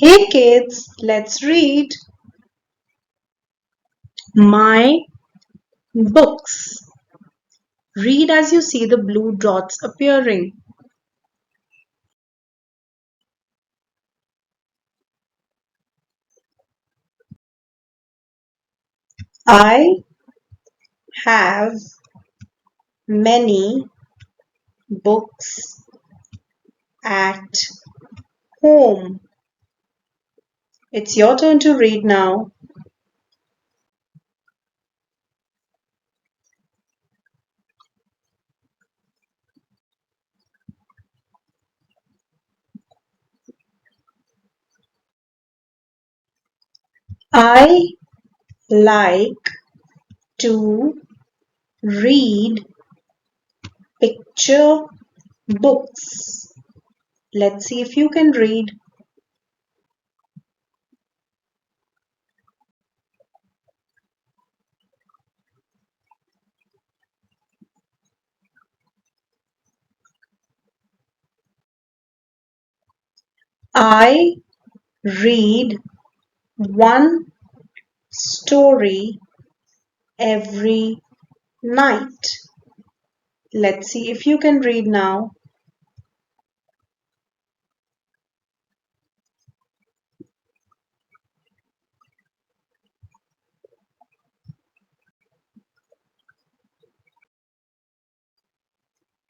Hey kids, let's read my books. Read as you see the blue dots appearing. I have many books at home. It's your turn to read now. I like to read picture books. Let's see if you can read. I read one story every night. Let's see if you can read now.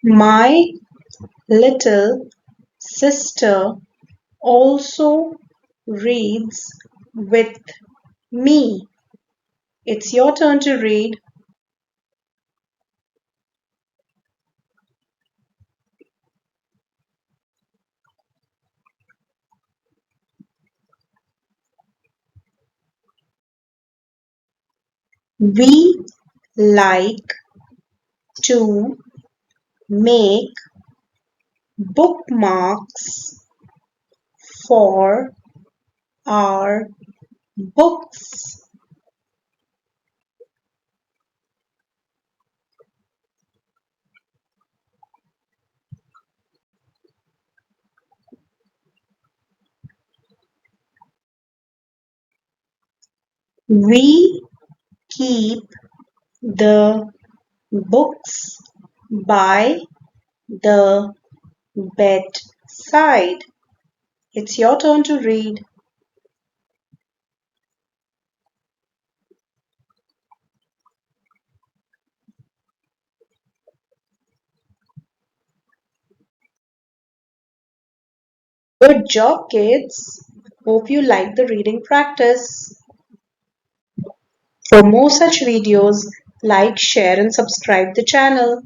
My little sister also reads with me. It's your turn to read. We like to make bookmarks for our books. We keep the books by the bedside. It's your turn to read. Good job, kids. Hope you like the reading practice. For more such videos, like, share, and subscribe the channel.